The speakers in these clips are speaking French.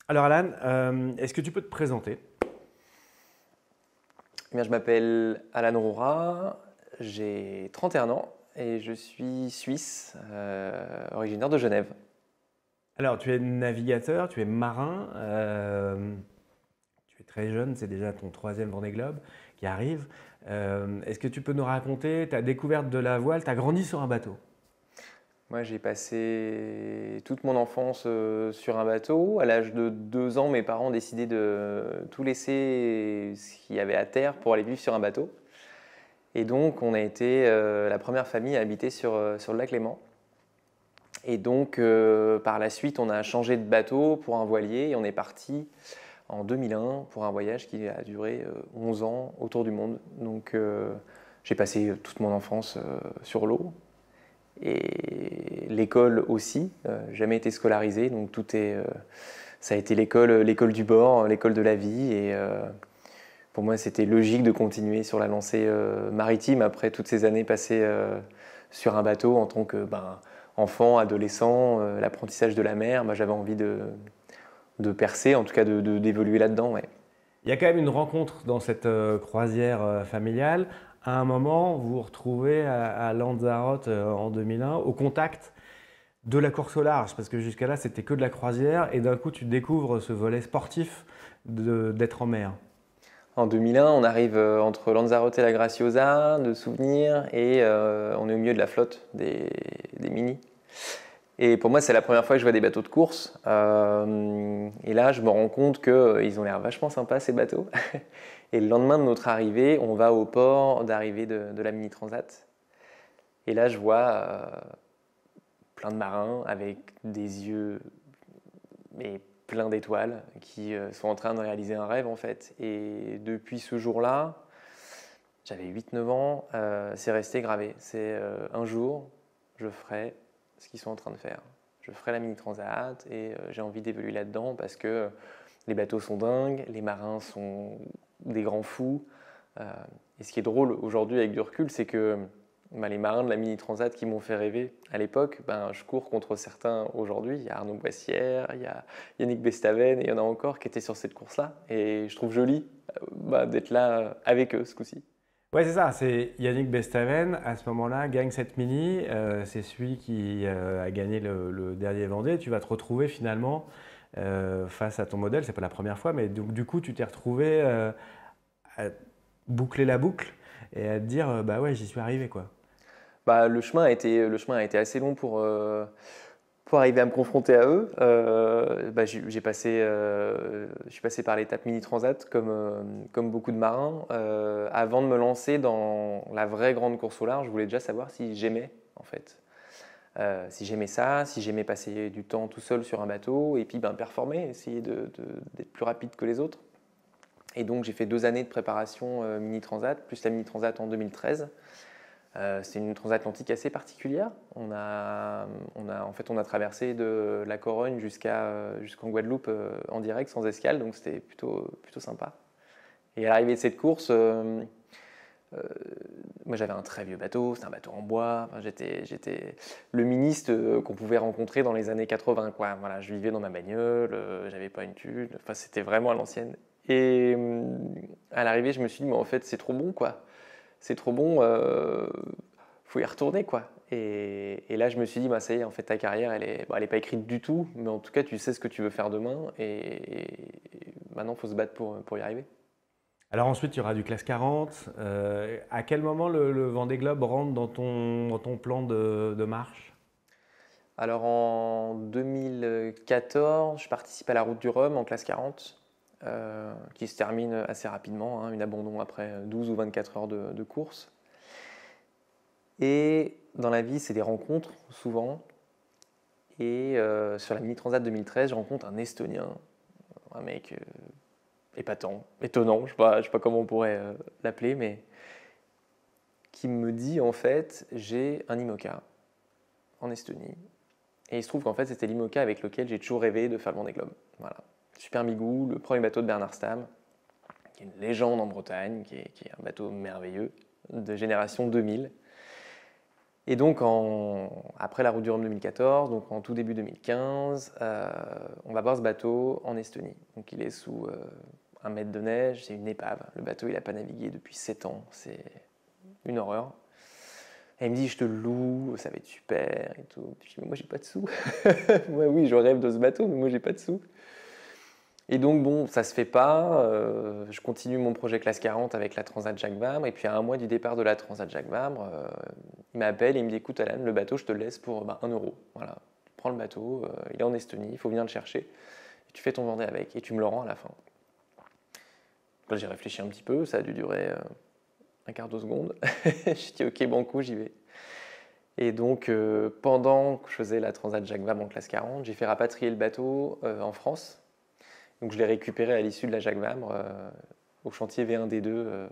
Alors Alan, est-ce que tu peux te présenter? Eh bien, je m'appelle Alan Roura, j'ai 31 ans et je suis suisse, originaire de Genève. Alors tu es navigateur, tu es marin, tu es très jeune, c'est déjà ton troisième Vendée Globe qui arrive. Est-ce que tu peux nous raconter ta découverte de la voile? Tu as grandi sur un bateau. Moi, j'ai passé toute mon enfance sur un bateau. À l'âge de 2 ans, mes parents ont décidé de tout laisser ce qu'il y avait à terre pour aller vivre sur un bateau. Et donc, on a été la première famille à habiter sur le lac Léman. Et donc, par la suite, on a changé de bateau pour un voilier et on est parti en 2001 pour un voyage qui a duré 11 ans autour du monde. Donc j'ai passé toute mon enfance sur l'eau et l'école aussi. Jamais été scolarisé, donc ça a été l'école du bord, l'école de la vie et pour moi c'était logique de continuer sur la lancée maritime après toutes ces années passées sur un bateau en tant que enfant, adolescent, l'apprentissage de la mer. J'avais envie de percer, en tout cas d'évoluer là-dedans. Ouais. Il y a quand même une rencontre dans cette croisière familiale. À un moment, vous vous retrouvez à Lanzarote en 2001 au contact de la course au large, parce que jusqu'à là, c'était que de la croisière, et d'un coup, tu découvres ce volet sportif d'être en mer. En 2001, on arrive entre Lanzarote et la Graciosa, de souvenirs, et on est au milieu de la flotte des mini. Et pour moi, c'est la première fois que je vois des bateaux de course. Et là, je me rends compte qu'ils ont l'air vachement sympas, ces bateaux. Et le lendemain de notre arrivée, on va au port d'arrivée de la Mini Transat. Et là, je vois plein de marins avec des yeux mais plein d'étoiles qui sont en train de réaliser un rêve en fait. Et depuis ce jour-là, j'avais 8-9 ans, c'est resté gravé. C'est un jour, je ferai ce qu'ils sont en train de faire. Je ferai la Mini Transat et j'ai envie d'évoluer là-dedans parce que les bateaux sont dingues, les marins sont des grands fous. Euh, et ce qui est drôle aujourd'hui avec du recul, c'est que les marins de la Mini Transat qui m'ont fait rêver à l'époque, je cours contre certains aujourd'hui. Il y a Arnaud Boissière, il y a Yannick Bestaven et il y en a encore qui étaient sur cette course-là. Et je trouve joli d'être là avec eux ce coup-ci. Ouais, c'est ça, c'est Yannick Bestaven, à ce moment-là, gagne cette mini. C'est celui qui a gagné le dernier Vendée. Tu vas te retrouver finalement face à ton modèle. C'est pas la première fois, mais donc, du coup, tu t'es retrouvé à boucler la boucle et à te dire, bah ouais, j'y suis arrivé, quoi. Le chemin a été assez long pour arriver à me confronter à eux. Je suis passé par l'étape mini transat comme beaucoup de marins. Avant de me lancer dans la vraie grande course au large, je voulais déjà savoir si j'aimais en fait. Si j'aimais ça, si j'aimais passer du temps tout seul sur un bateau et puis performer, essayer d'être plus rapide que les autres. Et donc j'ai fait 2 années de préparation mini transat, plus la mini transat en 2013. C'est une transatlantique assez particulière. En fait, on a traversé de la Corogne jusqu'en Guadeloupe en direct, sans escale, donc c'était plutôt sympa. Et à l'arrivée de cette course, euh, moi j'avais un très vieux bateau, c'était un bateau en bois. Enfin, j'étais le ministre qu'on pouvait rencontrer dans les années 80, quoi. Voilà, je vivais dans ma bagnole, j'avais pas une thune, enfin, c'était vraiment à l'ancienne. Et à l'arrivée, je me suis dit, mais en fait, c'est trop bon, quoi. C'est trop bon, faut y retourner quoi. Et là, je me suis dit, ça y est, en fait, ta carrière, elle est pas écrite du tout, mais en tout cas, tu sais ce que tu veux faire demain, et maintenant, il faut se battre pour y arriver. Alors ensuite, il y aura du classe 40. À quel moment le Vendée Globe rentre dans ton plan de marche? Alors, en 2014, je participe à la Route du Rhum en classe 40, qui se termine assez rapidement, hein, une abandon après 12 ou 24 heures de course. Et dans la vie, c'est des rencontres, souvent. Et sur la Mini Transat 2013, je rencontre un Estonien, un mec épatant, étonnant, je sais pas comment on pourrait l'appeler, mais qui me dit en fait, j'ai un IMOCA en Estonie. Et il se trouve qu'en fait, c'était l'IMOCA avec lequel j'ai toujours rêvé de faire le Vendée Globe. Voilà. Super Migou, le premier bateau de Bernard Stamm, qui est une légende en Bretagne, qui est un bateau merveilleux, de génération 2000. Et donc, après la Route du Rhum 2014, donc en tout début 2015, on va voir ce bateau en Estonie. Donc, il est sous 1 mètre de neige, c'est une épave. Le bateau, il n'a pas navigué depuis 7 ans, c'est une horreur. Et il me dit, je te le loue, ça va être super et tout. Puis je dis, mais moi, j'ai pas de sous. Moi, oui, je rêve de ce bateau, mais moi, j'ai pas de sous. Et donc, bon, ça se fait pas. Je continue mon projet Classe 40 avec la Transat Jacques Vabre. Et puis, à 1 mois du départ de la Transat Jacques Vabre, il m'appelle et il me dit, écoute, Alan, le bateau, je te le laisse pour 1 euro. Voilà, prends le bateau, il est en Estonie, il faut venir le chercher. Et tu fais ton Vendée avec et tu me le rends à la fin. Là, j'ai réfléchi un petit peu, ça a dû durer un quart de seconde. J'ai dit, ok, banco, j'y vais. Et donc, pendant que je faisais la Transat Jacques Vabre en Classe 40, j'ai fait rapatrier le bateau en France. Donc je l'ai récupéré à l'issue de la Jacques Vabre au chantier V1D2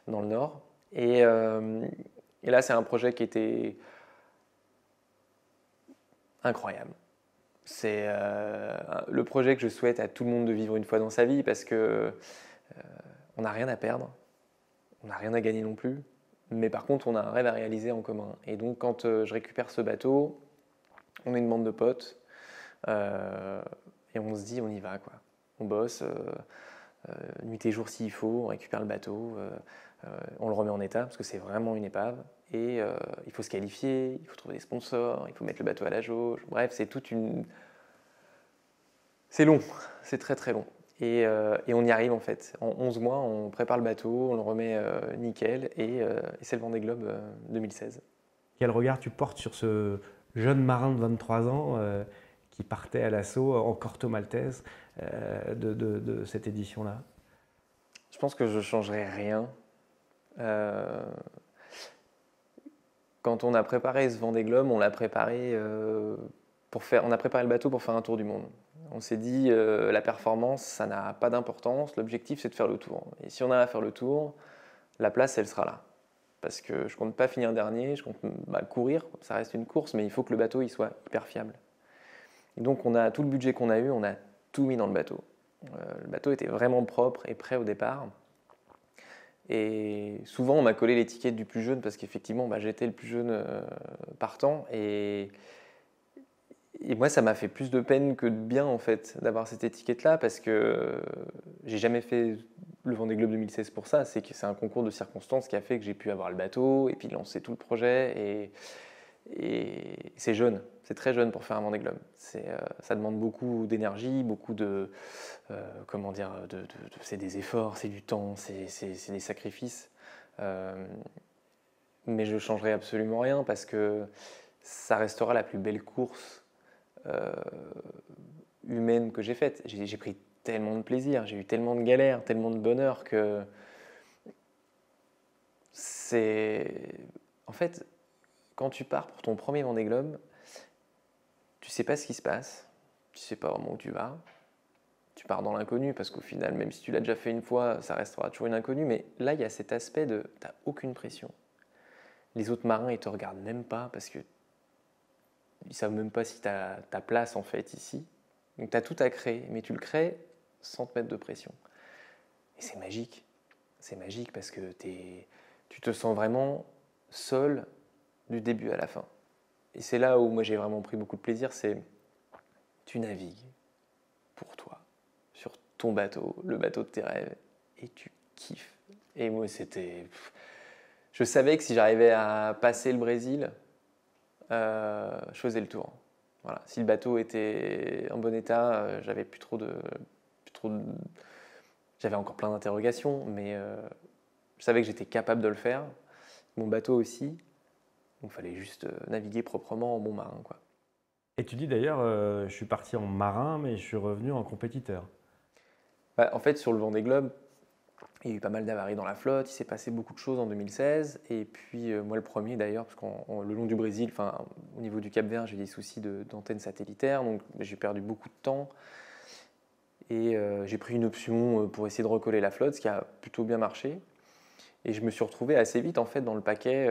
dans le Nord. Et là, c'est un projet qui était incroyable. C'est le projet que je souhaite à tout le monde de vivre une fois dans sa vie parce que on n'a rien à perdre, on n'a rien à gagner non plus. Mais par contre, on a un rêve à réaliser en commun. Et donc, quand je récupère ce bateau, on est une bande de potes et on se dit, on y va, quoi. On bosse, nuit et jour s'il faut, on récupère le bateau, on le remet en état parce que c'est vraiment une épave. Et il faut se qualifier, il faut trouver des sponsors, il faut mettre le bateau à la jauge. Bref, c'est toute une. C'est long, c'est très très long. Et on y arrive en fait. En 11 mois, on prépare le bateau, on le remet nickel et c'est le Vendée Globe 2016. Quel regard tu portes sur ce jeune marin de 23 ans qui partait à l'assaut en Corto Maltese de cette édition-là? Je pense que je ne changerai rien. Quand on a préparé ce Vendée Globe, on l'a préparé on a préparé le bateau pour faire un tour du monde. On s'est dit la performance, ça n'a pas d'importance. L'objectif, c'est de faire le tour. Et si on a à faire le tour, la place, elle sera là. Parce que je compte pas finir dernier, je compte courir. Ça reste une course, mais il faut que le bateau il soit hyper fiable. Et donc, on a tout le budget qu'on a eu, on a tout mis dans le bateau. Le bateau était vraiment propre et prêt au départ. Et souvent, on m'a collé l'étiquette du plus jeune parce qu'effectivement, j'étais le plus jeune partant. Et moi, ça m'a fait plus de peine que de bien, en fait, d'avoir cette étiquette-là parce que j'ai jamais fait le Vendée Globe 2016 pour ça. C'est que c'est un concours de circonstances qui a fait que j'ai pu avoir le bateau et puis lancer tout le projet. Et c'est jeune, c'est très jeune pour faire un Vendée Globe. Ça demande beaucoup d'énergie, beaucoup de, c'est des efforts, c'est du temps, c'est des sacrifices. Mais je ne changerai absolument rien parce que ça restera la plus belle course humaine que j'ai faite. J'ai pris tellement de plaisir, j'ai eu tellement de galères, tellement de bonheur que c'est... En fait, quand tu pars pour ton premier Vendée Globe, tu sais pas ce qui se passe, tu sais pas vraiment où tu vas, tu pars dans l'inconnu parce qu'au final, même si tu l'as déjà fait une fois, ça restera toujours une inconnue. Mais là, il y a cet aspect de t'as aucune pression. Les autres marins, ils te regardent même pas parce que ils savent même pas si tu as ta place en fait ici. Donc tu as tout à créer, mais tu le crées sans te mettre de pression. Et c'est magique. C'est magique parce que tu te sens vraiment seul du début à la fin. Et c'est là où moi j'ai vraiment pris beaucoup de plaisir, c'est tu navigues pour toi, sur ton bateau, le bateau de tes rêves, et tu kiffes. Et moi c'était... Je savais que si j'arrivais à passer le Brésil, je faisais le tour. Voilà. Si le bateau était en bon état, j'avais plus trop de... J'avais encore plein d'interrogations, mais je savais que j'étais capable de le faire. Mon bateau aussi. Donc il fallait juste naviguer proprement en bon marin, quoi. Et tu dis d'ailleurs, je suis parti en marin, mais je suis revenu en compétiteur. En fait, sur le Vendée Globe, il y a eu pas mal d'avaries dans la flotte, il s'est passé beaucoup de choses en 2016. Et puis, moi le premier d'ailleurs, parce que le long du Brésil, au niveau du Cap-Vert, j'ai des soucis d'antenne satellitaire, donc j'ai perdu beaucoup de temps. Et j'ai pris une option pour essayer de recoller la flotte, ce qui a plutôt bien marché. Et je me suis retrouvé assez vite en fait dans le paquet,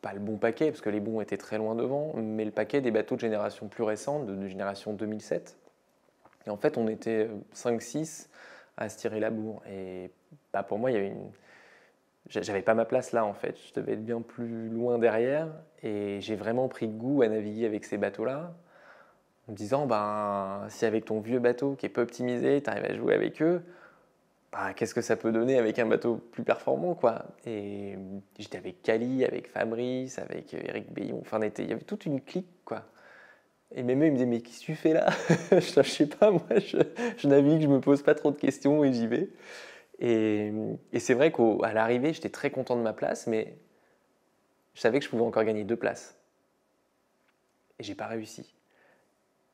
pas le bon paquet, parce que les bons étaient très loin devant, mais le paquet des bateaux de génération plus récente, de génération 2007. Et en fait, on était 5-6 à se tirer la bourre. Et pour moi, il y avait j'avais pas ma place là en fait, je devais être bien plus loin derrière et j'ai vraiment pris goût à naviguer avec ces bateaux-là en me disant ben si avec ton vieux bateau qui est peu optimisé, tu arrives à jouer avec eux, bah, qu'est-ce que ça peut donner avec un bateau plus performant quoi. Et j'étais avec Cali, avec Fabrice, avec Eric Bayon, enfin il y avait toute une clique quoi. Et même eux, ils me disaient mais qu'est-ce que tu fais là? Je sais pas, moi je navigue, je me pose pas trop de questions et j'y vais. Et c'est vrai qu'à l'arrivée, j'étais très content de ma place, mais je savais que je pouvais encore gagner 2 places. Et j'ai pas réussi.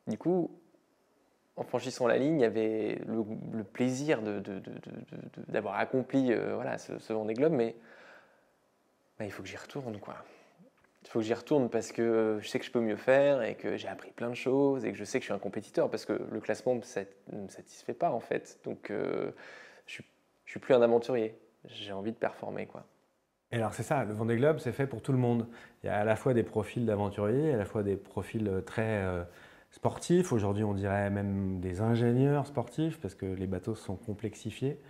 Du coup, en franchissant la ligne, il y avait le plaisir d'avoir accompli voilà, ce Vendée Globe, mais bah, il faut que j'y retourne, quoi. Il faut que j'y retourne parce que je sais que je peux mieux faire et que j'ai appris plein de choses et que je sais que je suis un compétiteur parce que le classement ne me satisfait pas en fait. Donc je suis plus un aventurier. J'ai envie de performer, quoi. Et alors c'est ça, le Vendée Globe, c'est fait pour tout le monde. Il y a à la fois des profils d'aventuriers, à la fois des profils très sportifs. Aujourd'hui, on dirait même des ingénieurs sportifs parce que les bateaux sont complexifiés.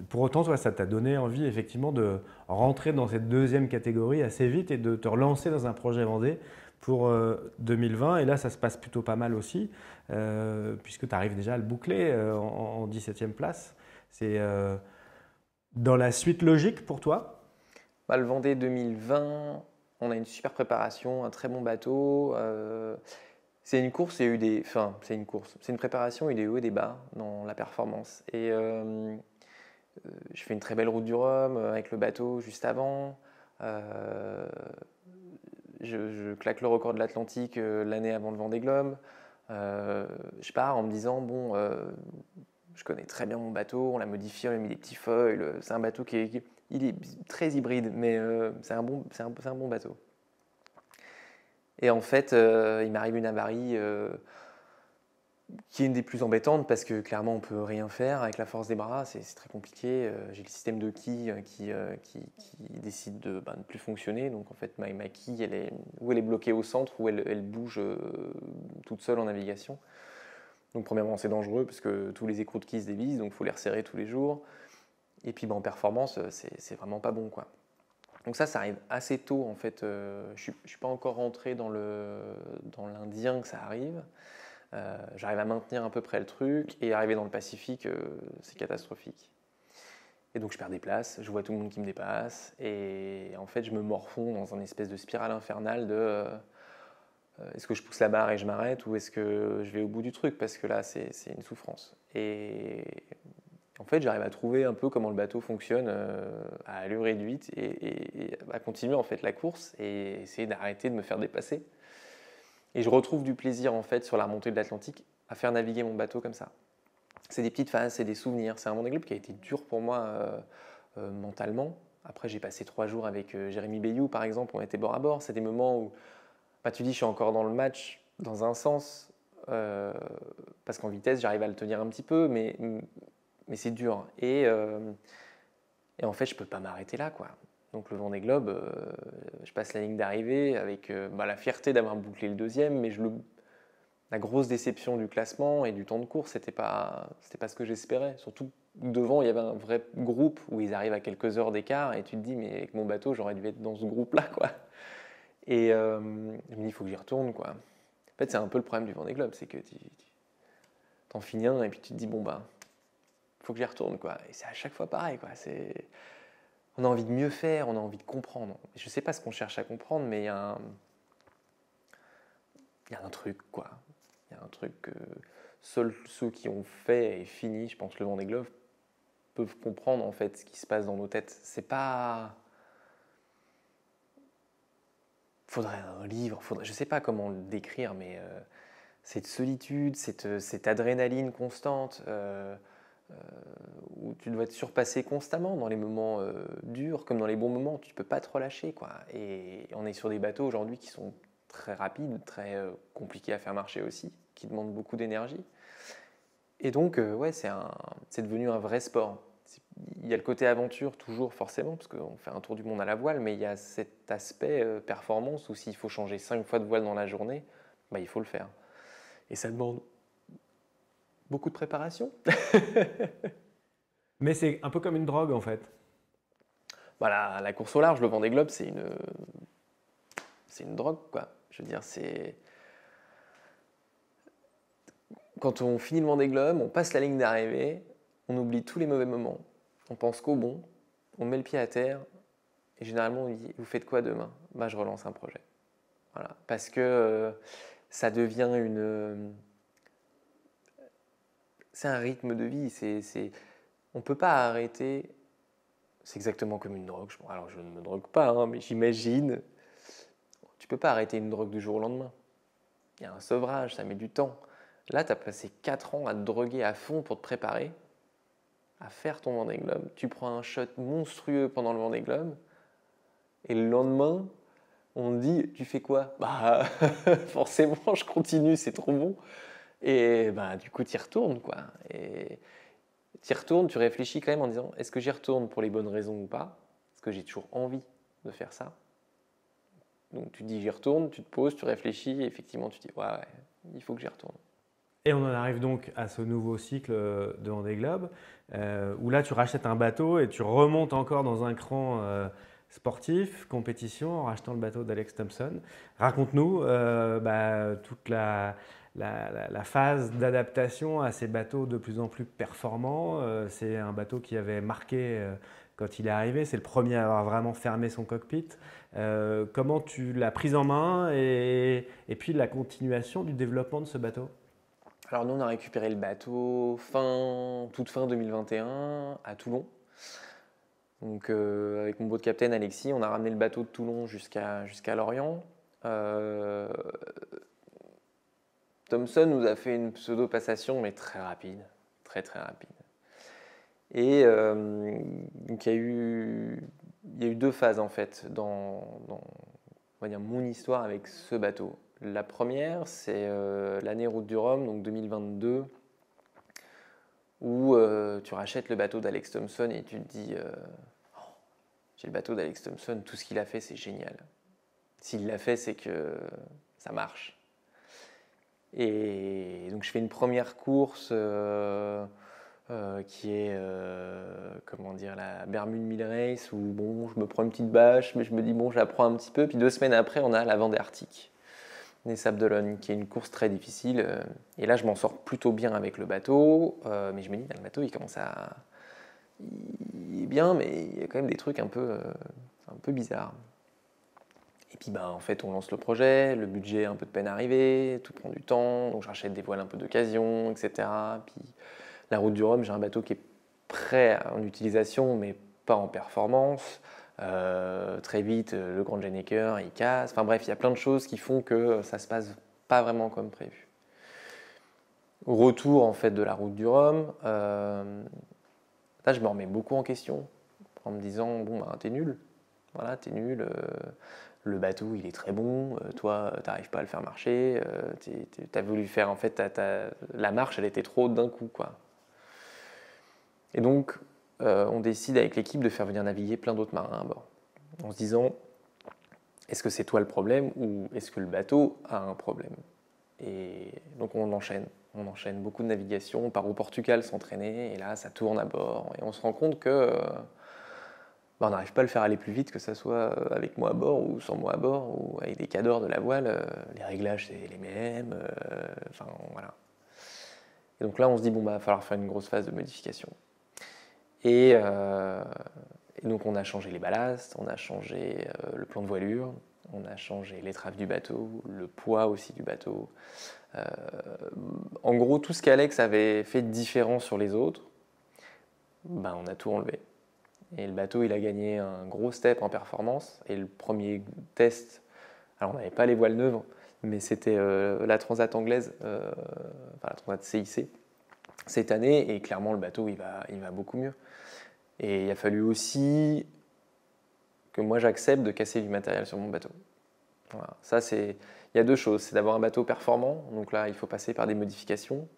Pour autant, toi, ça t'a donné envie effectivement de rentrer dans cette deuxième catégorie assez vite et de te relancer dans un projet Vendée pour 2020. Et là, ça se passe plutôt pas mal aussi, puisque tu arrives déjà à le boucler en 17e place. C'est dans la suite logique pour toi? Bah, le Vendée 2020, on a une super préparation, un très bon bateau. C'est une course, il y a eu des. Enfin, c'est une course. C'est une préparation, il y a eu des hauts et des bas dans la performance. Et je fais une très belle route du Rhum avec le bateau juste avant. Euh, je claque le record de l'Atlantique l'année avant le Vendée Globe. Je pars en me disant, bon, je connais très bien mon bateau, on l'a modifié, on a mis des petits foils. C'est un bateau il est très hybride, mais c'est un bon bateau. Et en fait, il m'arrive une avarie qui est une des plus embêtantes parce que clairement, on ne peut rien faire avec la force des bras, c'est très compliqué. J'ai le système de quille qui décide de ne plus fonctionner. Donc en fait, ma quille, elle est bloquée au centre, ou elle bouge toute seule en navigation. Donc premièrement, c'est dangereux parce que tous les écrous de quille se dévissent, donc il faut les resserrer tous les jours. Et puis en performance, c'est vraiment pas bon, quoi. Donc ça arrive assez tôt en fait. Je ne suis pas encore rentré dans l'Indien que ça arrive. J'arrive à maintenir à peu près le truc et arriver dans le Pacifique, c'est catastrophique. Et donc je perds des places, je vois tout le monde qui me dépasse et en fait je me morfonds dans une espèce de spirale infernale de est-ce que je pousse la barre et je m'arrête ou est-ce que je vais au bout du truc parce que là c'est une souffrance. Et en fait, j'arrive à trouver un peu comment le bateau fonctionne à allure réduite et à continuer en fait la course et essayer d'arrêter de me faire dépasser. Et je retrouve du plaisir en fait sur la remontée de l'Atlantique à faire naviguer mon bateau comme ça. C'est des petites phases, c'est des souvenirs. C'est un Vendée Globe qui a été dur pour moi mentalement. Après, j'ai passé 3 jours avec Jérémy Bayou par exemple, on était bord à bord. C'est des moments où bah, tu dis je suis encore dans le match dans un sens parce qu'en vitesse j'arrive à le tenir un petit peu, mais c'est dur. Et en fait, je ne peux pas m'arrêter là, quoi. Donc le Vendée Globe, je passe la ligne d'arrivée avec la fierté d'avoir bouclé le deuxième, mais la grosse déception du classement et du temps de course, c'était pas ce que j'espérais. Surtout devant, il y avait un vrai groupe où ils arrivent à quelques heures d'écart et tu te dis, mais avec mon bateau, j'aurais dû être dans ce groupe-là, quoi. Et je me dis, il faut que j'y retourne, quoi. En fait, c'est un peu le problème du Vendée Globe, c'est que t'en finis un et puis tu te dis, bon, bah, faut que j'y retourne, quoi. Et c'est à chaque fois pareil, quoi. On a envie de mieux faire, on a envie de comprendre. Je sais pas ce qu'on cherche à comprendre, mais il y a un truc, quoi. Il y a un truc que seuls ceux qui ont fait et fini, je pense, le Vendée Globe, peuvent comprendre, en fait, ce qui se passe dans nos têtes. C'est pas... Faudrait un livre, je sais pas comment le décrire, mais cette solitude, cette adrénaline constante, où tu dois te surpasser constamment dans les moments durs comme dans les bons moments. Tu ne peux pas te relâcher, quoi. Et on est sur des bateaux aujourd'hui qui sont très rapides, très compliqués à faire marcher aussi, qui demandent beaucoup d'énergie. Et donc, ouais, c'est devenu un vrai sport. Il y a le côté aventure toujours forcément, parce qu'on fait un tour du monde à la voile, mais il y a cet aspect performance où s'il faut changer 5 fois de voile dans la journée, bah, il faut le faire. Et ça demande beaucoup de préparation. Mais c'est un peu comme une drogue en fait. Bah, la course au large, le Vendée Globe, c'est une drogue, quoi. Je veux dire, quand on finit le Vendée Globe, on passe la ligne d'arrivée, on oublie tous les mauvais moments, on pense qu'au bon, on met le pied à terre, et généralement on dit, vous faites quoi demain? Bah, je relance un projet. Voilà. Parce que ça devient c'est un rythme de vie. On ne peut pas arrêter. C'est exactement comme une drogue. Alors je ne me drogue pas, hein, mais j'imagine. Tu ne peux pas arrêter une drogue du jour au lendemain. Il y a un sevrage, ça met du temps. Là, tu as passé 4 ans à te droguer à fond pour te préparer à faire ton Vendée Globe. Tu prends un shot monstrueux pendant le Vendée Globe. Et le lendemain, on te dit, tu fais quoi? Bah, forcément, je continue, c'est trop bon. Et bah, du coup, tu y retournes, quoi. Et tu y retournes, tu réfléchis quand même en disant, est-ce que j'y retourne pour les bonnes raisons ou pas? Est-ce que j'ai toujours envie de faire ça? Donc tu te dis, j'y retourne, tu te poses, tu réfléchis, et effectivement, tu te dis, ouais, il faut que j'y retourne. Et on en arrive donc à ce nouveau cycle de Vendée Globe, où là tu rachètes un bateau et tu remontes encore dans un cran sportif, compétition, en rachetant le bateau d'Alex Thompson. Raconte-nous toute la phase d'adaptation à ces bateaux de plus en plus performants. C'est un bateau qui avait marqué quand il est arrivé, c'est le premier à avoir vraiment fermé son cockpit. Comment tu l'as prise en main et puis la continuation du développement de ce bateau? Alors nous, on a récupéré le bateau toute fin 2021 à Toulon. Donc avec mon boat captain Alexis, on a ramené le bateau de Toulon jusqu'à Lorient. Thomson nous a fait une pseudo-passation, mais très rapide, très très rapide. Et donc il y a eu 2 phases en fait on va dire, mon histoire avec ce bateau. La première, c'est l'année Route du Rhum, donc 2022, où tu rachètes le bateau d'Alex Thompson et tu te dis oh, j'ai le bateau d'Alex Thompson, tout ce qu'il a fait, c'est génial. S'il l'a fait, c'est que ça marche. Et donc je fais une première course qui est comment dire, la Bermude Mille Race, où bon, je me prends une petite bâche, mais je me dis bon, j'apprends un petit peu. Puis 2 semaines après, on a la Vendée Arctique des Sables d'Olonne, qui est une course très difficile. Et là, je m'en sors plutôt bien avec le bateau, mais je me dis, le bateau, il est bien, mais il y a quand même des trucs un peu bizarres. Et puis en fait, on lance le projet, le budget a un peu de peine à arriver, tout prend du temps, donc je rachète des voiles un peu d'occasion, etc. Puis la Route du Rhum, j'ai un bateau qui est prêt en utilisation, mais pas en performance. Très vite, le Grand Genneker, il casse. Enfin bref, il y a plein de choses qui font que ça se passe pas vraiment comme prévu. Au retour en fait de la Route du Rhum, là je me remets beaucoup en question en me disant bon t'es nul, voilà t'es nul. Le bateau il est très bon, toi t'arrives pas à le faire marcher, t'as voulu faire en fait la marche elle était trop haute d'un coup quoi. Et donc on décide avec l'équipe de faire venir naviguer plein d'autres marins à bord, en se disant est-ce que c'est toi le problème ou est-ce que le bateau a un problème? Et donc on enchaîne beaucoup de navigation, on part au Portugal s'entraîner et là ça tourne à bord et on se rend compte que on n'arrive pas à le faire aller plus vite, que ce soit avec moi à bord ou sans moi à bord ou avec des cadors de la voile, les réglages c'est les mêmes, enfin voilà. Et donc là on se dit bon va falloir faire une grosse phase de modification. Et donc on a changé les ballasts, on a changé le plan de voilure, on a changé l'étrave du bateau, le poids aussi du bateau. En gros, tout ce qu'Alex avait fait de différent sur les autres, on a tout enlevé. Et le bateau, il a gagné un gros step en performance. Et le premier test, alors on n'avait pas les voiles neuves, mais c'était la Transat anglaise, la Transat CIC, cette année. Et clairement, le bateau, il va beaucoup mieux. Et il a fallu aussi que moi j'accepte de casser du matériel sur mon bateau. Voilà. Ça, il y a 2 choses. C'est d'avoir un bateau performant, donc là il faut passer par des modifications.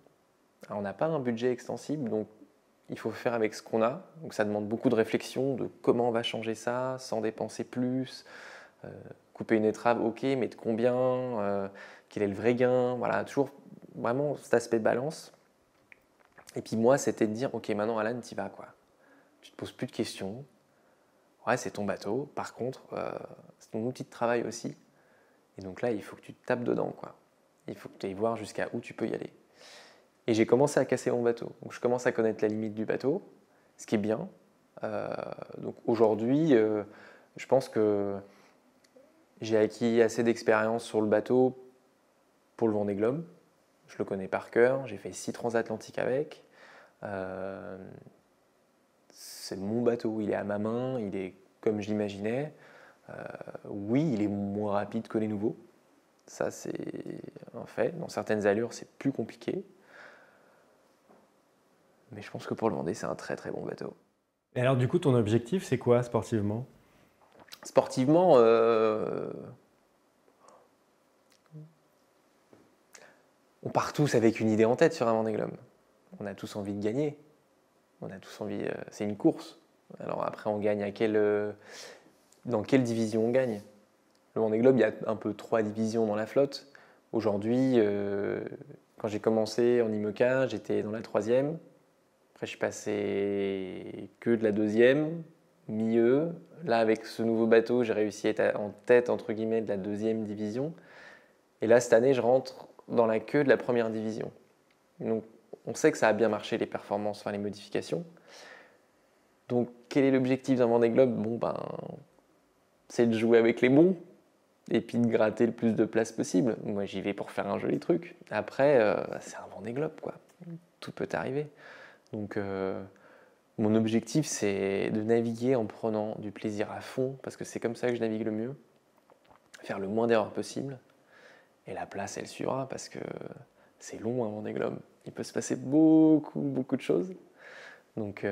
Alors, on n'a pas un budget extensible, donc il faut faire avec ce qu'on a. Donc ça demande beaucoup de réflexion de comment on va changer ça sans dépenser plus. Couper une étrave, ok, mais de combien, quel est le vrai gain, voilà, toujours vraiment cet aspect de balance. Et puis moi, c'était de dire, ok, maintenant Alan, t'y vas quoi. Tu te poses plus de questions. Ouais, c'est ton bateau, par contre, c'est ton outil de travail aussi. Et donc là, il faut que tu te tapes dedans, quoi. Il faut que tu ailles voir jusqu'à où tu peux y aller. Et j'ai commencé à casser mon bateau. Donc je commence à connaître la limite du bateau, ce qui est bien. Donc aujourd'hui, je pense que j'ai acquis assez d'expérience sur le bateau pour le Vendée Globe. Je le connais par cœur, j'ai fait 6 transatlantiques avec. C'est mon bateau, il est à ma main, il est comme je l'imaginais. Oui, il est moins rapide que les nouveaux. Ça, c'est un fait. Dans certaines allures, c'est plus compliqué. Mais je pense que pour le Vendée, c'est un très très bon bateau. Et alors, du coup, ton objectif, c'est quoi sportivement? Sportivement, on part tous avec une idée en tête sur un Vendée Globe. On a tous envie de gagner. On a tous envie. C'est une course. Alors après, on gagne dans quelle division on gagne? Le Vendée Globe, il y a un peu 3 divisions dans la flotte. Aujourd'hui, quand j'ai commencé en IMOCA, j'étais dans la 3e. Après, je suis passé que de la 2e, milieu. Là, avec ce nouveau bateau, j'ai réussi à être en tête, entre guillemets, de la 2e division. Et là, cette année, je rentre dans la queue de la 1re division. Donc, on sait que ça a bien marché, les performances, enfin les modifications. Donc, quel est l'objectif d'un Vendée Globe? Bon, c'est de jouer avec les bons et puis de gratter le plus de place possible. Moi, j'y vais pour faire un joli truc. Après, c'est un Vendée Globe, quoi. Tout peut arriver. Donc, mon objectif, c'est de naviguer en prenant du plaisir à fond, parce que c'est comme ça que je navigue le mieux. Faire le moins d'erreurs possible. Et la place, elle suivra, parce que c'est long, un Vendée Globe. Il peut se passer beaucoup, beaucoup de choses. Donc,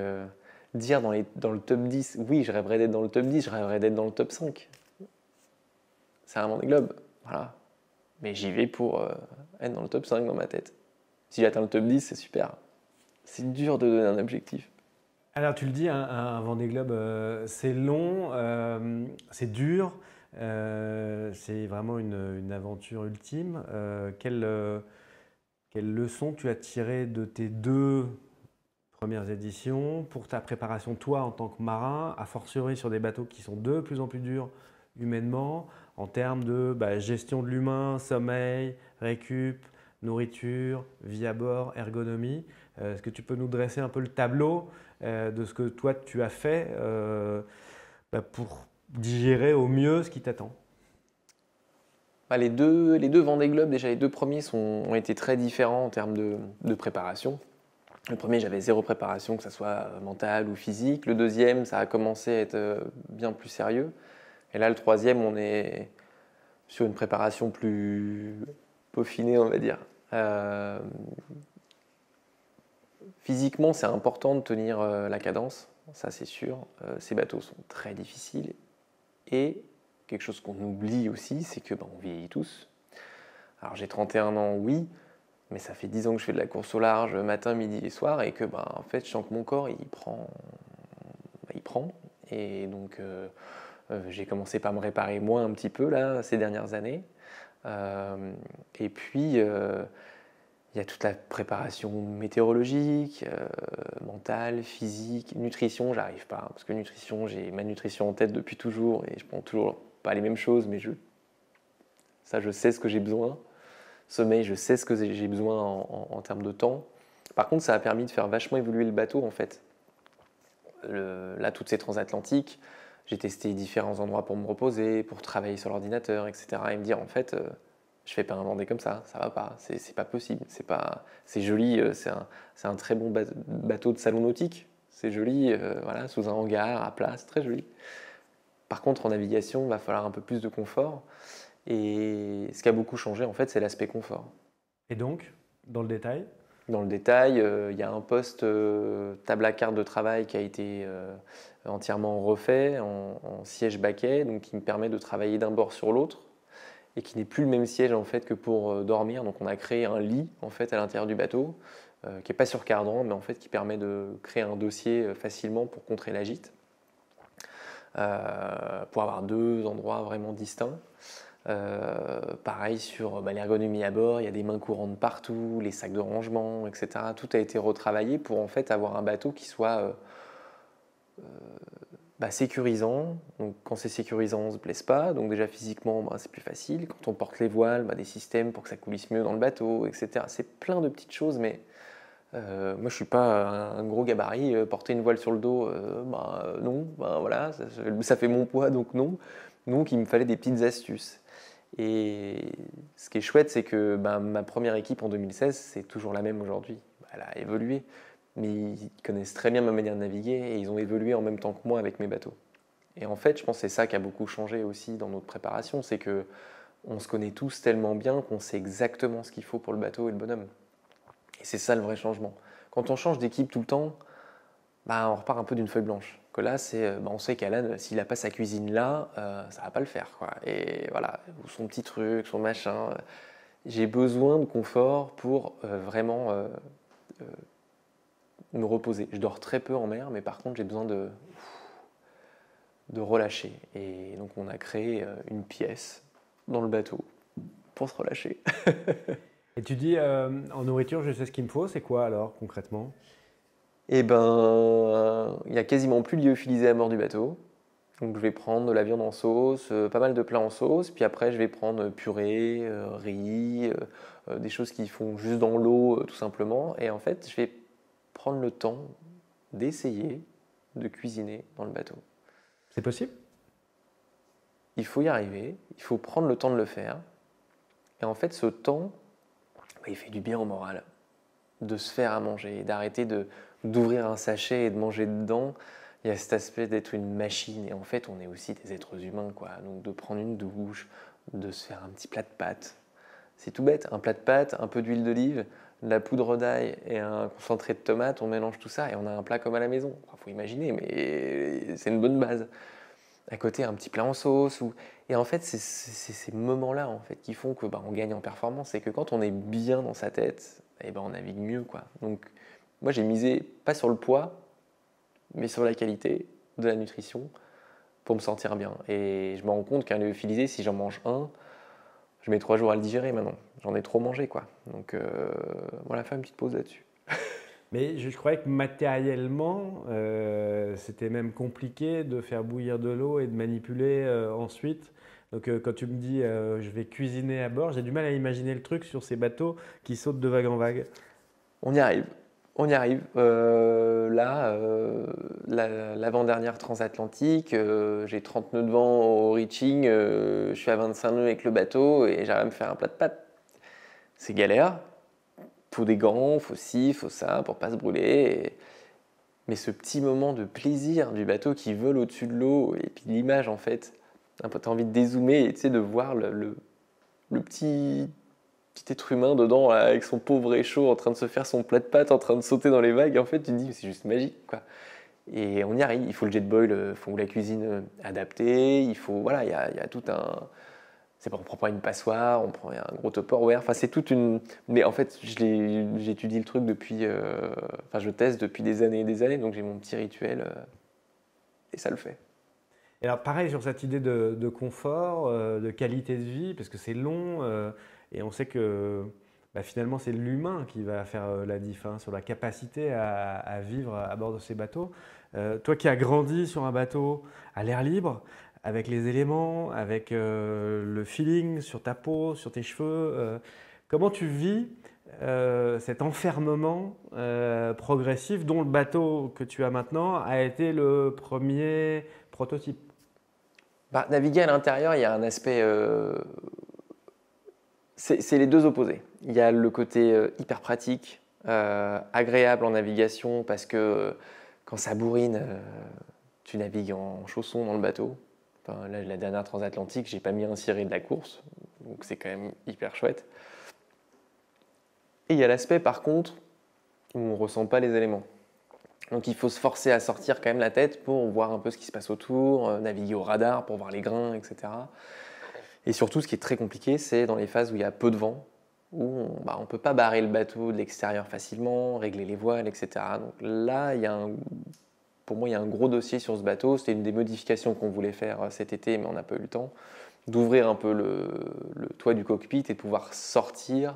dire dans le top 10, oui, je rêverais d'être dans le top 10, je rêverais d'être dans le top 5. C'est un Vendée Globe, voilà. Mais j'y vais pour être dans le top 5 dans ma tête. Si j'atteins le top 10, c'est super. C'est dur de donner un objectif. Alors, tu le dis, un Vendée Globe, c'est long, c'est dur, c'est vraiment une aventure ultime. Quelle leçon tu as tiré de tes 2 premières éditions pour ta préparation, toi, en tant que marin, a fortiori sur des bateaux qui sont de plus en plus durs humainement, en termes de gestion de l'humain, sommeil, récup, nourriture, vie à bord, ergonomie. Est-ce que tu peux nous dresser un peu le tableau de ce que toi tu as fait pour digérer au mieux ce qui t'attend? Les deux Vendée Globe, déjà les 2 premiers ont été très différents en termes de préparation. Le premier, j'avais 0 préparation, que ce soit mentale ou physique. Le deuxième, ça a commencé à être bien plus sérieux. Et là, le troisième, on est sur une préparation plus peaufinée, on va dire. Physiquement, c'est important de tenir la cadence, ça c'est sûr. Ces bateaux sont très difficiles. Et quelque chose qu'on oublie aussi, c'est que on vieillit tous. Alors j'ai 31 ans, oui, mais ça fait 10 ans que je fais de la course au large matin, midi et soir, et que en fait, je sens que mon corps, il prend. Et donc, j'ai commencé par me réparer moi un petit peu là, ces dernières années. Et puis, il y a toute la préparation météorologique, mentale, physique, nutrition, j'arrive pas. Parce que nutrition, j'ai ma nutrition en tête depuis toujours et je prends toujours pas les mêmes choses, mais je sais ce que j'ai besoin. Sommeil, je sais ce que j'ai besoin en termes de temps. Par contre, ça a permis de faire vachement évoluer le bateau en fait. Là, toutes ces transatlantiques, j'ai testé différents endroits pour me reposer, pour travailler sur l'ordinateur, etc. Et me dire en fait, je fais pas un Vendée comme ça va pas, c'est pas possible, c'est joli, c'est un très bon bateau de salon nautique, c'est joli, voilà, sous un hangar à plat, c'est très joli. Par contre, en navigation, il va falloir un peu plus de confort. Et ce qui a beaucoup changé, en fait, c'est l'aspect confort. Et donc, dans le détail? Dans le détail, il y a un poste table à carte de travail qui a été entièrement refait en siège baquet, donc qui me permet de travailler d'un bord sur l'autre et qui n'est plus le même siège en fait que pour dormir. Donc on a créé un lit en fait à l'intérieur du bateau qui n'est pas sur cadran, mais en fait qui permet de créer un dossier facilement pour contrer la gîte, pour avoir 2 endroits vraiment distincts. Pareil sur l'ergonomie à bord, il y a des mains courantes partout, les sacs de rangement, etc. Tout a été retravaillé pour en fait avoir un bateau qui soit sécurisant. Donc, quand c'est sécurisant, on ne se blesse pas. Donc déjà physiquement, c'est plus facile. Quand on porte les voiles, des systèmes pour que ça coulisse mieux dans le bateau, etc. C'est plein de petites choses, mais moi je ne suis pas un gros gabarit. Porter une voile sur le dos, non. Voilà, ça fait mon poids, donc non. Donc il me fallait des petites astuces. Et ce qui est chouette, c'est que ma première équipe en 2016, c'est toujours la même aujourd'hui. Elle a évolué, mais ils connaissent très bien ma manière de naviguer et ils ont évolué en même temps que moi avec mes bateaux. Et en fait, je pense que c'est ça qui a beaucoup changé aussi dans notre préparation, c'est que on se connaît tous tellement bien qu'on sait exactement ce qu'il faut pour le bateau et le bonhomme. Et c'est ça le vrai changement. Quand on change d'équipe tout le temps, on repart un peu d'une feuille blanche. Que là, on sait qu'Alan, s'il n'a pas sa cuisine là, ça va pas le faire, quoi. Et voilà, ou son petit truc, son machin. J'ai besoin de confort pour vraiment me reposer. Je dors très peu en mer, mais par contre, j'ai besoin de relâcher. Et donc, on a créé une pièce dans le bateau pour se relâcher. Et tu dis, en nourriture, je sais ce qu'il me faut, c'est quoi alors concrètement? Et il n'y a quasiment plus de lyophilisé à bord du bateau. Donc je vais prendre de la viande en sauce, pas mal de plats en sauce, puis après je vais prendre purée, riz, des choses qui font juste dans l'eau tout simplement. Et en fait, je vais prendre le temps d'essayer de cuisiner dans le bateau. C'est possible? Il faut y arriver, il faut prendre le temps de le faire. Et en fait, ce temps, il fait du bien au moral. De se faire à manger, d'arrêter d'ouvrir un sachet et de manger dedans. Il y a cet aspect d'être une machine et en fait on est aussi des êtres humains, quoi. Donc de prendre une douche, de se faire un petit plat de pâtes. C'est tout bête, un plat de pâtes, un peu d'huile d'olive, de la poudre d'ail et un concentré de tomate, on mélange tout ça et on a un plat comme à la maison. Il faut imaginer, mais c'est une bonne base. À côté, un petit plat en sauce. Et en fait, c'est ces moments-là en fait, qui font que on gagne en performance. C'est que quand on est bien dans sa tête, on navigue mieux, quoi. Donc moi j'ai misé pas sur le poids, mais sur la qualité de la nutrition pour me sentir bien. Et je me rends compte qu'un lyophilisé, si j'en mange un, je mets 3 jours à le digérer maintenant. J'en ai trop mangé, quoi. Donc voilà, fais une petite pause là-dessus. Mais je croyais que matériellement, c'était même compliqué de faire bouillir de l'eau et de manipuler ensuite. Donc quand tu me dis je vais cuisiner à bord, j'ai du mal à imaginer le truc sur ces bateaux qui sautent de vague en vague. On y arrive. On y arrive. L'avant-dernière transatlantique, j'ai 30 nœuds de vent au reaching, je suis à 25 nœuds avec le bateau et j'arrive à me faire un plat de pâtes. C'est galère. Faut des gants, faut ci, faut ça pour pas se brûler. Mais ce petit moment de plaisir du bateau qui vole au-dessus de l'eau et puis l'image en fait, t'as envie de dézoomer et de voir le petit être humain dedans là, avec son pauvre échaud en train de se faire son plat de pâtes, en train de sauter dans les vagues. Et en fait, tu te dis, c'est juste magique, quoi. Et on y arrive. Il faut le jet boil, il faut la cuisine adaptée. Il faut, voilà, il y a tout un. C'est pas, on prend pas une passoire, on prend un gros Tupperware. Enfin, c'est toute une. Mais en fait, j'étudie le truc depuis. Enfin, je teste depuis des années et des années, donc j'ai mon petit rituel et ça le fait. Et alors pareil sur cette idée de confort, de qualité de vie, parce que c'est long et on sait que finalement c'est l'humain qui va faire la diff hein, sur la capacité à vivre à bord de ces bateaux. Toi qui as grandi sur un bateau à l'air libre, avec les éléments, avec le feeling sur ta peau, sur tes cheveux, comment tu vis cet enfermement progressif dont le bateau que tu as maintenant a été le premier prototype? Naviguer à l'intérieur, il y a un aspect. C'est les deux opposés. Il y a le côté hyper pratique, agréable en navigation parce que quand ça bourrine, tu navigues en chaussons dans le bateau. Enfin, là, la dernière transatlantique, j'ai pas mis un ciré de la course, donc c'est quand même hyper chouette. Et il y a l'aspect par contre où on ressent pas les éléments. Donc il faut se forcer à sortir quand même la tête pour voir un peu ce qui se passe autour, naviguer au radar pour voir les grains, etc. Et surtout, ce qui est très compliqué, c'est dans les phases où il y a peu de vent, où on ne peut pas barrer le bateau de l'extérieur facilement, régler les voiles, etc. Donc là, pour moi, il y a un gros dossier sur ce bateau. C'était une des modifications qu'on voulait faire cet été, mais on n'a pas eu le temps, d'ouvrir un peu le toit du cockpit et de pouvoir sortir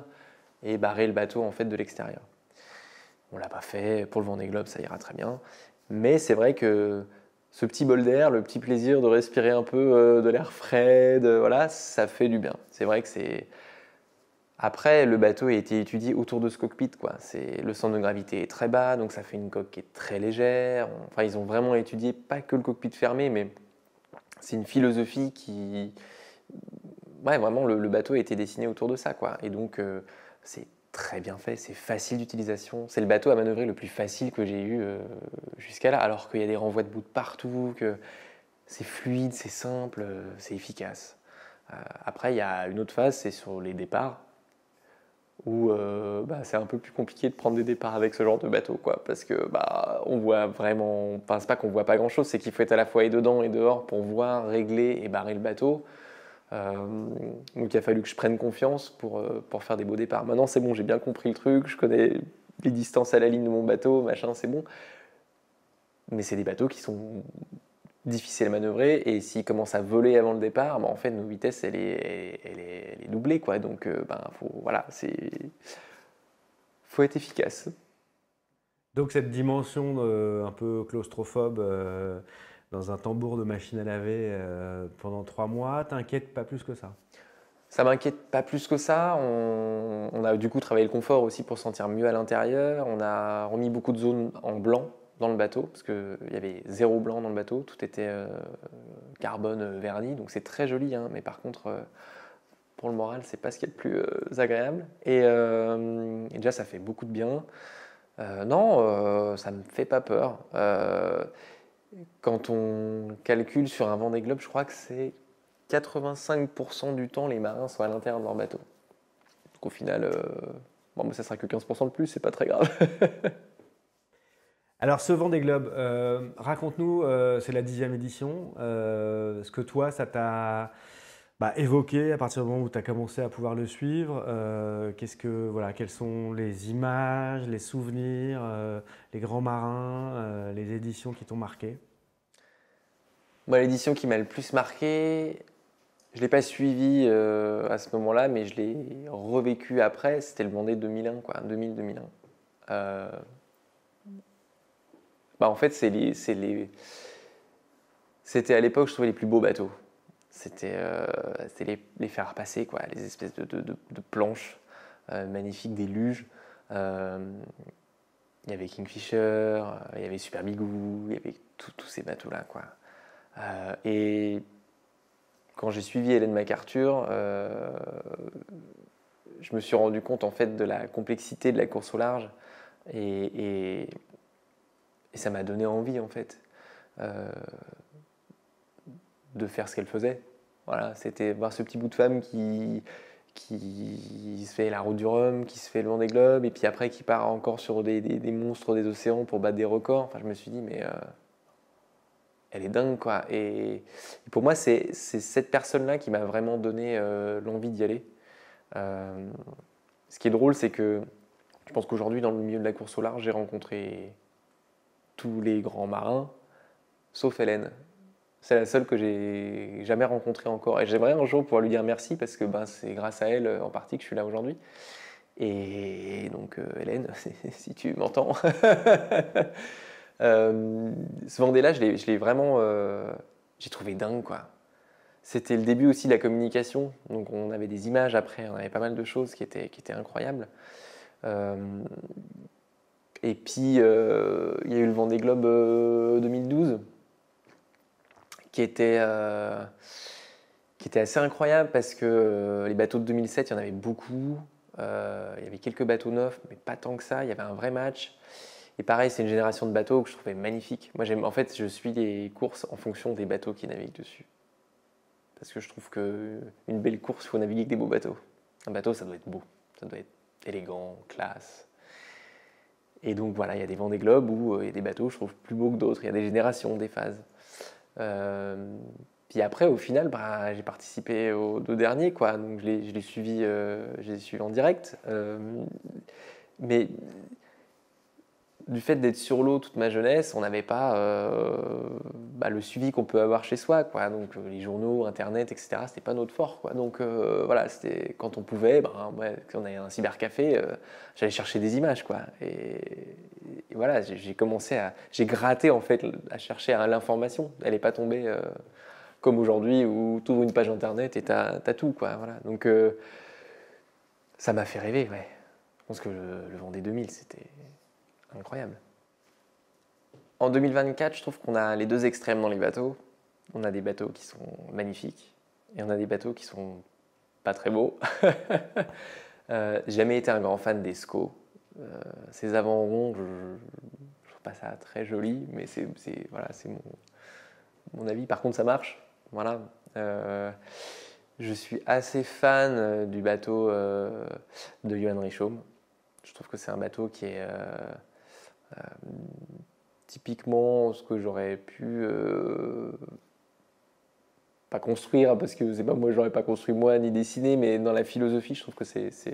et barrer le bateau en fait de l'extérieur. On ne l'a pas fait. Pour le Vendée Globe, ça ira très bien. Mais c'est vrai que ce petit bol d'air, le petit plaisir de respirer un peu de l'air frais, voilà, ça fait du bien. C'est vrai que c'est... Après, le bateau a été étudié autour de ce cockpit, quoi. Le centre de gravité est très bas, donc ça fait une coque qui est très légère. Enfin, ils ont vraiment étudié pas que le cockpit fermé, mais c'est une philosophie qui... Ouais, vraiment, le bateau a été dessiné autour de ça, quoi. Et donc, c'est très bien fait, c'est facile d'utilisation. C'est le bateau à manœuvrer le plus facile que j'ai eu jusqu'à là, alors qu'il y a des renvois de bout de partout, que c'est fluide, c'est simple, c'est efficace. Après, il y a une autre phase, c'est sur les départs, où c'est un peu plus compliqué de prendre des départs avec ce genre de bateau, quoi, parce que on voit vraiment, enfin c'est pas qu'on voit pas grand chose, c'est qu'il faut être à la fois et dedans et dehors pour voir, régler et barrer le bateau. Donc il a fallu que je prenne confiance pour faire des beaux départs. Maintenant c'est bon, j'ai bien compris le truc, je connais les distances à la ligne de mon bateau, machin, c'est bon. Mais c'est des bateaux qui sont difficiles à manœuvrer et s'ils commencent à voler avant le départ, en fait nos vitesses elle est doublée, quoi. Donc faut être efficace. Donc cette dimension un peu claustrophobe dans un tambour de machine à laver pendant 3 mois, t'inquiète pas plus que ça? Ça m'inquiète pas plus que ça. On a du coup travaillé le confort aussi pour se sentir mieux à l'intérieur. On a remis beaucoup de zones en blanc dans le bateau, parce qu'il y avait 0 blanc dans le bateau, tout était carbone verni, donc c'est très joli, hein, mais par contre, pour le moral, c'est pas ce qui est le plus agréable. Et déjà, ça fait beaucoup de bien. Non, ça me fait pas peur. Quand on calcule sur un Vendée Globe, je crois que c'est 85% du temps, les marins sont à l'intérieur de leur bateau. Donc au final, ça sera que 15% de plus, c'est pas très grave. Alors ce Vendée Globe, raconte-nous, c'est la 10e édition, ce que toi ça t'a évoqué à partir du moment où tu as commencé à pouvoir le suivre. Quelles sont les images, les souvenirs, les grands marins, les éditions qui t'ont marqué? Moi, l'édition qui m'a le plus marqué, je ne l'ai pas suivi à ce moment-là, mais je l'ai revécu après, c'était le Vendée 2001, quoi, 2000-2001. En fait, c'était à l'époque, je trouvais les plus beaux bateaux. C'était les fers à passer, quoi, les espèces de planches magnifiques, des luges. Il y avait Kingfisher, il y avait Super Bigou, il y avait tous ces bateaux-là, quoi. Et quand j'ai suivi Ellen MacArthur, je me suis rendu compte en fait de la complexité de la course au large et ça m'a donné envie en fait de faire ce qu'elle faisait. Voilà, c'était voir ce petit bout de femme qui se fait la route du Rhum, qui se fait le Vendée Globe, et puis après qui part encore sur des monstres des océans pour battre des records. Enfin, je me suis dit, mais elle est dingue, quoi. Et pour moi, c'est cette personne-là qui m'a vraiment donné l'envie d'y aller. Ce qui est drôle, c'est que je pense qu'aujourd'hui, dans le milieu de la course au large, j'ai rencontré tous les grands marins, sauf Hélène. C'est la seule que j'ai jamais rencontrée encore. Et j'aimerais un jour pouvoir lui dire merci parce que c'est grâce à elle en partie que je suis là aujourd'hui. Et donc, Hélène, si tu m'entends, ce Vendée-là, je l'ai vraiment j'ai trouvé dingue, quoi. C'était le début aussi de la communication. Donc, on avait des images après, on avait pas mal de choses qui étaient incroyables. Et puis, il y a eu le Vendée Globe 2012 qui était assez incroyable parce que les bateaux de 2007, il y en avait beaucoup. Il y avait quelques bateaux neufs, mais pas tant que ça. Il y avait un vrai match. Et pareil, c'est une génération de bateaux que je trouvais magnifique. Moi, en fait, je suis les courses en fonction des bateaux qui naviguent dessus. Parce que je trouve qu'une belle course, il faut naviguer avec des beaux bateaux. Un bateau, ça doit être beau. Ça doit être élégant, classe. Et donc voilà, il y a des Vendée Globe où il y a des bateaux, je trouve, plus beaux que d'autres. Il y a des générations, des phases. Puis après, au final, j'ai participé aux 2 derniers, quoi. Donc je les suivi en direct. Mais du fait d'être sur l'eau toute ma jeunesse, on n'avait pas le suivi qu'on peut avoir chez soi, quoi. Donc les journaux, Internet, etc., c'était pas notre fort, quoi. Donc voilà, c'était quand on pouvait, quand on avait un cybercafé, j'allais chercher des images, quoi. Et voilà, j'ai gratté en fait à chercher l'information. Elle n'est pas tombée comme aujourd'hui où tu ouvres une page Internet et t'as tout, quoi. Voilà. Donc ça m'a fait rêver, ouais. Je pense que le Vendée 2000, c'était incroyable. En 2024, je trouve qu'on a les deux extrêmes dans les bateaux. On a des bateaux qui sont magnifiques et on a des bateaux qui sont pas très beaux. J'ai jamais été un grand fan des SCO. Ces avant-ronds, je trouve pas ça très joli, mais c'est mon avis. Par contre, ça marche. Voilà. Je suis assez fan du bateau de Johan Richaume. Je trouve que c'est un bateau qui est typiquement ce que j'aurais pu pas construire, parce que c'est pas moi, j'aurais pas construit moi ni dessiné, mais dans la philosophie, je trouve que je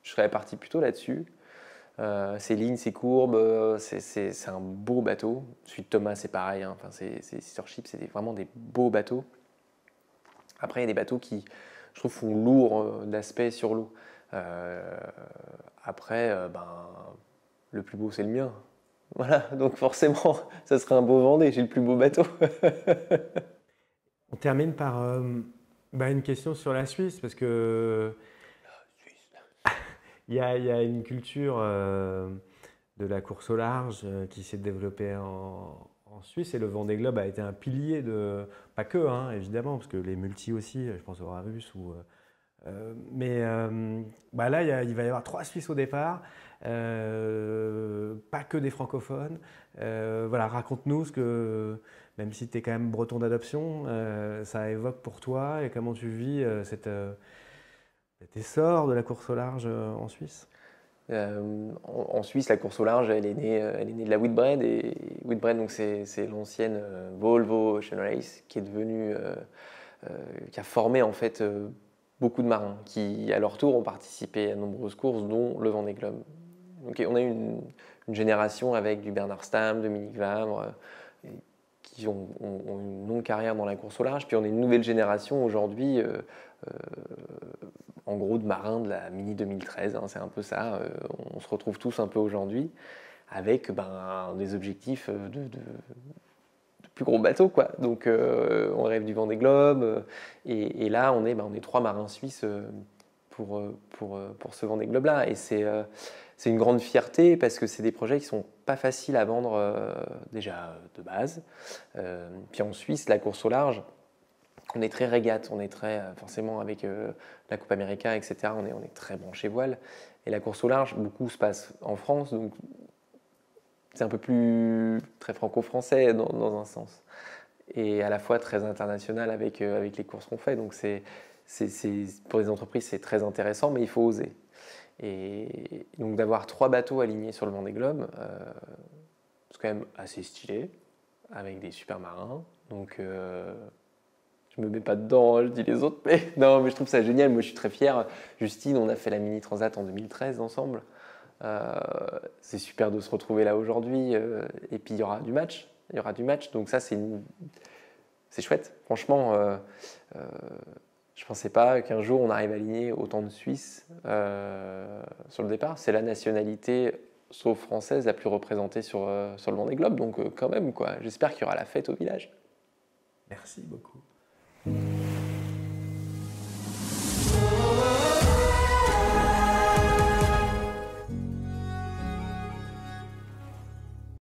serais parti plutôt là-dessus. Ses lignes, ses courbes, c'est un beau bateau. Celui de Thomas, c'est pareil. Hein. Enfin, ces sister ships, c'est vraiment des beaux bateaux. Après, il y a des bateaux qui, je trouve, font lourd d'aspect sur l'eau. Après, le plus beau, c'est le mien. Voilà, donc forcément, ça serait un beau Vendée, j'ai le plus beau bateau. On termine par une question sur la Suisse, parce que il y a une culture de la course au large qui s'est développée en Suisse, et le Vendée Globe a été un pilier de, pas que, hein, évidemment, parce que les multis aussi, je pense au Rarus mais là, il va y avoir 3 Suisses au départ, pas que des francophones. Voilà, raconte-nous ce que, même si tu es quand même breton d'adoption, ça évoque pour toi, et comment tu vis cet essor de la course au large en Suisse. En Suisse, la course au large, elle est née de la Whitbread. Et Whitbread, donc c'est l'ancienne Volvo Ocean Race qui est devenue, qui a formé en fait beaucoup de marins qui, à leur tour, ont participé à de nombreuses courses, dont le Vendée Globe. Donc, on a eu une génération avec du Bernard Stamm, Dominique Vabre, qui ont une longue carrière dans la course au large. Puis on a une nouvelle génération aujourd'hui, en gros, de marins de la Mini 2013. Hein, c'est un peu ça. On se retrouve tous un peu aujourd'hui avec des objectifs de plus gros bateaux, quoi. Donc on rêve du Vendée Globe, et là on est 3 marins suisses pour ce Vendée Globe là, et c'est une grande fierté parce que c'est des projets qui sont pas faciles à vendre déjà de base. Puis en Suisse, la course au large, on est très régate, on est très forcément avec la Coupe América, etc. On est très branché voile, et la course au large, beaucoup se passe en France, donc c'est un peu plus très franco-français dans un sens, et à la fois très international avec les courses qu'on fait. Donc pour les entreprises, c'est très intéressant, mais il faut oser. Et donc d'avoir 3 bateaux alignés sur le Vendée Globe, c'est quand même assez stylé, avec des super marins. Donc je me mets pas dedans, je dis les autres, mais non, mais je trouve ça génial. Moi, je suis très fier. Justine, on a fait la Mini Transat en 2013 ensemble. C'est super de se retrouver là aujourd'hui, et puis il y aura du match, donc ça c'est chouette. Franchement, je pensais pas qu'un jour on arrive à aligner autant de Suisses sur le départ. C'est la nationalité, sauf française, la plus représentée sur le Vendée Globe, donc quand même, quoi. J'espère qu'il y aura la fête au village. Merci beaucoup.